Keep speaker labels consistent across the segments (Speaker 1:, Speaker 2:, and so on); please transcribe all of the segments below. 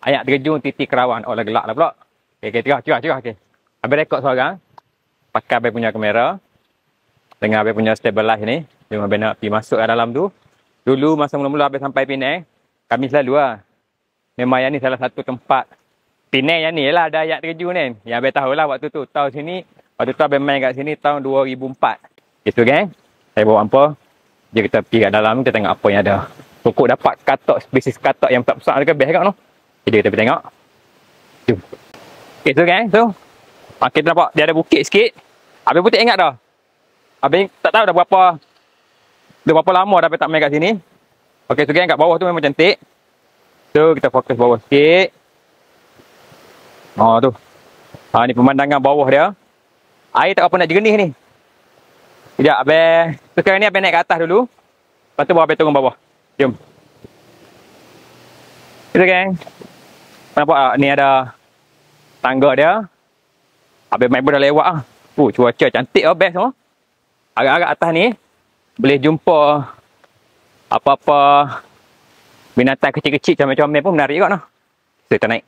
Speaker 1: Ayak terjun titik Kerawang. Oh, lah gelak lah pula. Okay, cerah. Okay. Habis rekod seorang. Pakai abang punya kamera. Dengan abang punya stabilize ni. Jom abang nak pergi masuk ke dalam tu. Dulu masa mula-mula abang sampai Penang. Kami selalu lah. Memang yang ni salah satu tempat. Penang yang ni lah ada ayak terjun kan. Yang abang tahu lah waktu tu. Tahun sini. Waktu tu abang main kat sini tahun 2004. Itu kan. Saya bawa hampa. Jom kita pergi kat dalam kita tengok apa yang ada. Pokok dapat katak, spesies katak yang besar dekat best kat tu. Jadi kita pergi tengok. Jom. Okay, so kan. So. Kita nampak dia ada bukit sikit. Abang pun tak ingat dah. Abang tak tahu dah berapa lama dah abang tak main kat sini. Okay, so kan kat bawah tu memang cantik. So kita fokus bawah sikit. Oh tu. Ni pemandangan bawah dia. Air tak apa nak jernih ni. Sekejap abang. Sekarang ni abang naik ke atas dulu. Lepas tu baru abang turun bawah. Jom. Kita geng. Nampak tak? Ni ada tangga dia. Abang main pun dah lewat lah. Cuaca cantik lah best oh. Agak-agak atas ni. Boleh jumpa apa-apa binatang kecil-kecil comel-comel pun menarik juga noh. So kita naik.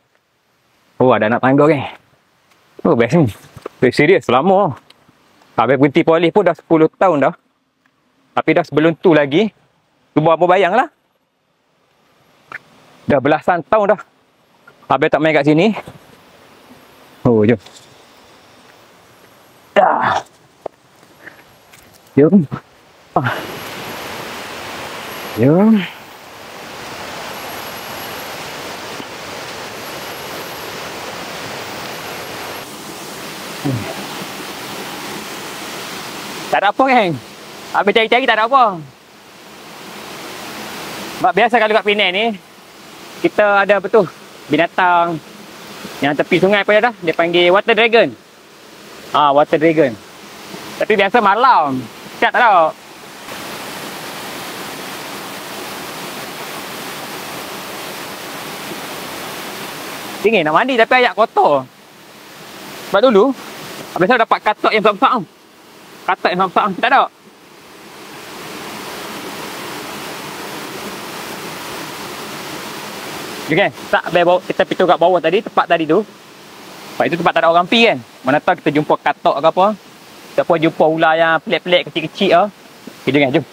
Speaker 1: Ada anak tangga kan. Best ni. Serius lama. Abang berhenti polis pun dah 10 tahun dah. Tapi dah sebelum tu lagi. Cuba apa bayang lah. Dah belasan tahun dah. Abang tak main kat sini. Jom. Dah. Jom. Jom. Tak ada apa kan? Abang cari-cari tak ada apa. Sebab biasa kalau kat Penang ni, kita ada betul binatang yang tepi sungai pun ada. Dia panggil water dragon. Water dragon. Tapi biasa malam. Siap tak tahu. Dingin nak mandi tapi ayak kotor. Sebab dulu, abang selalu dapat katak yang besar-besar. Katak yang besar-besar. Tak ada. Okay, tak bawa kita pergi kat bawah tadi, tempat tadi tu. Sebab itu tempat tak ada orang pergi kan. Mana tahu kita jumpa katak ke apa. Kita pun jumpa ular yang pelik-pelik kecil-kecil lah. Okay, jom.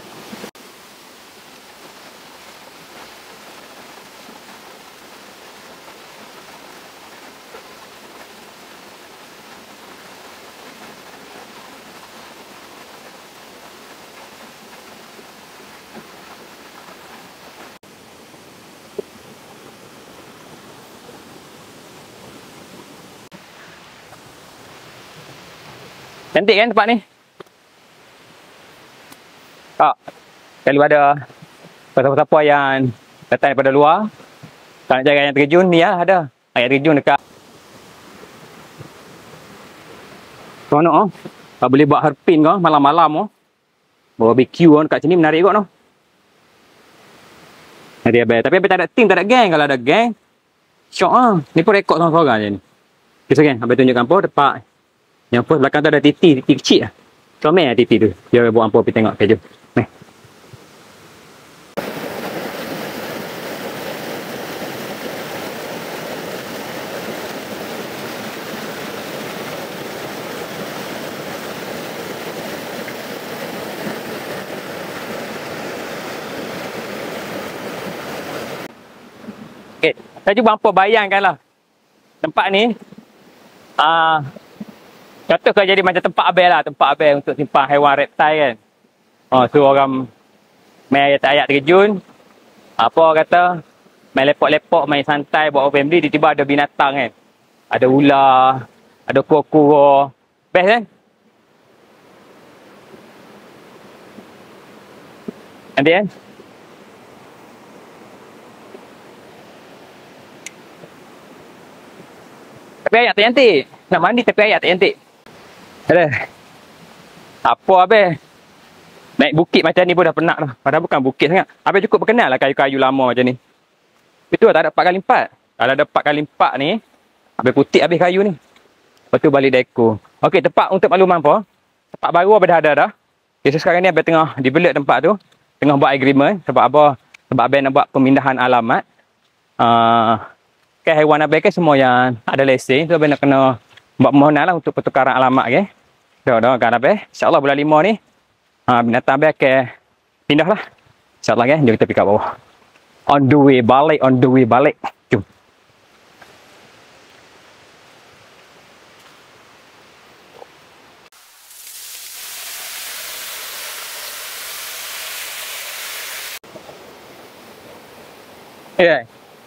Speaker 1: Cantik kan tempat ni? Kalau ada siapa-siapa yang datang daripada luar, tak nak cari air terjun, ni lah ada. Air terjun dekat. Seronok boleh buat harpin kau malam-malam barbecue dekat sini menarik kot Nanti abang. Tapi abang tak ada team, tak ada geng. Kalau ada geng, syok Ni pun rekod seorang-seorang je ni. Okay, geng. Abang tunjukkan apa tempat. Yang pos belakang tu ada titi kecil lah. Comel lah titi tu. Dia buat apa pergi tengok. Okay, jom. Ni. Okay. Saya cuba hampa bayangkan lah. Tempat ni. Contoh kalau jadi macam tempat abang lah. Tempat abang untuk simpan haiwan reptil kan. So orang main ayak terjun. Apa kata. Main lepok-lepok, main santai, bawa family. Tiba-tiba ada binatang kan. Ada ular. Ada kura-kura. Best kan? Nanti kan? Tapi ayak tak cantik. Nak mandi tapi ayak tak cantik. Apa abang? Naik bukit macam ni pun dah penat dah. Padahal bukan bukit sangat. Abang cukup berkenal lah kayu-kayu lama macam ni. Itu tak ada 4x4. Kalau ada 4x4 ni, abang putih habis kayu ni. Lepas tu balik deko. Okey, tempat untuk makluman apa? Tempat baru abang dah ada dah. Okay, so sekarang ni abang tengah develop tempat tu. Tengah buat agreement. Sebab apa? Sebab abang nak buat pemindahan alamat. ke haiwan abang ke semua yang ada lesen tu abang nak kena buat permohonan lah untuk pertukaran alamat ke. Dah kan abang. InsyaAllah bulan 5 ni binatang abang ke pindah lah. InsyaAllah kan. Jom kita pergi kat bawah. On the way balik. Jom.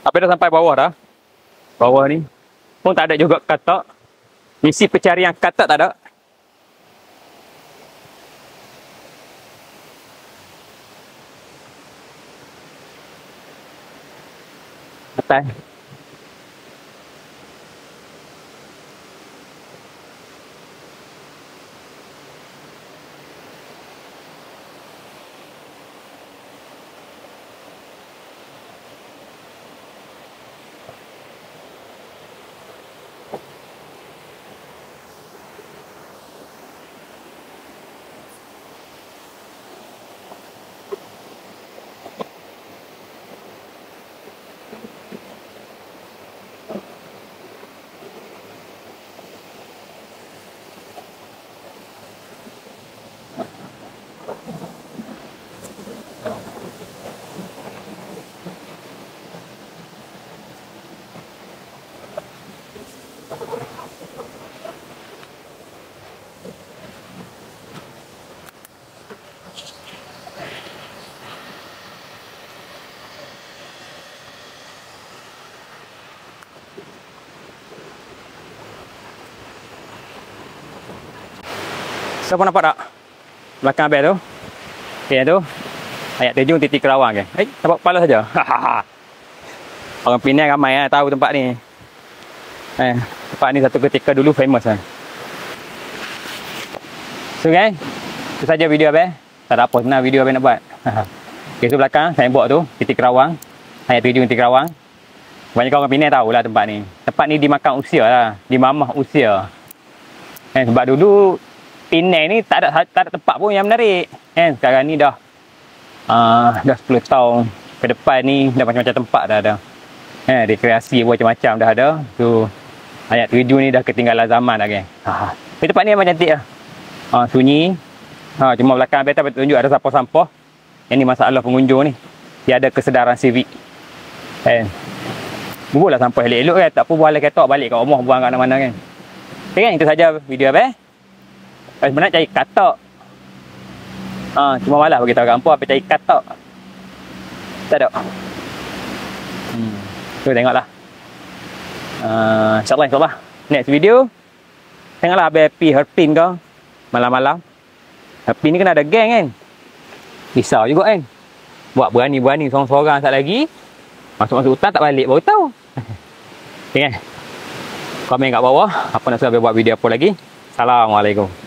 Speaker 1: Apa dah sampai bawah dah. Bawah ni pun tak ada juga katak. Misi pencarian katak tak ada. Atas. Siapa nampak tak? Belakang abang tu. Okay tu. Ayat 7 titik Kerawang ke. Nampak kepala saja. Orang Penang ramai tahu tempat ni. Tempat ni satu ketika dulu famous lah. So kan, itu saja video abang. Tak ada apa sebenarnya video abang nak buat. Okay, tu belakang saya buat tu titik Kerawang. Ayat 7 titik Kerawang. Banyak orang Penang tahulah tempat ni. Tempat ni dimakan usia lah. Dimamah usia. Sebab dulu Penang ni tak ada tempat pun yang menarik. Sekarang ni dah 10 tahun ke depan ni dah macam-macam tempat dah ada. Rekreasi macam-macam dah ada. So ayat 7 ni dah ketinggalan zaman dah kan. Tapi tempat ni memang cantik lah. Sunyi. Cuma belakang abang tak tunjuk ada sampah-sampah. Yang ni masalah pengunjung ni. Dia ada kesedaran sivik. Bubuhlah sampah elok-elok kan. Tak apa buang ketok balik kat rumah buang kat mana-mana kan. Okay kan, itu saja video abang. Sebenarnya cari katak. Cuma malas beritahu kat hampa apa cari katak. Tak ada. Tu tengoklah. InsyaAllah. Next video. Tengoklah abang pergi herpin ke. Malam-malam. Herpin ni kena ada geng kan. Risau juga kan. Buat berani-berani seorang-seorang sat lagi. Masuk-masuk hutan tak balik baru tahu. Okay kan. Komen kat bawah. Apa nak saya buat video apa lagi. Assalamualaikum.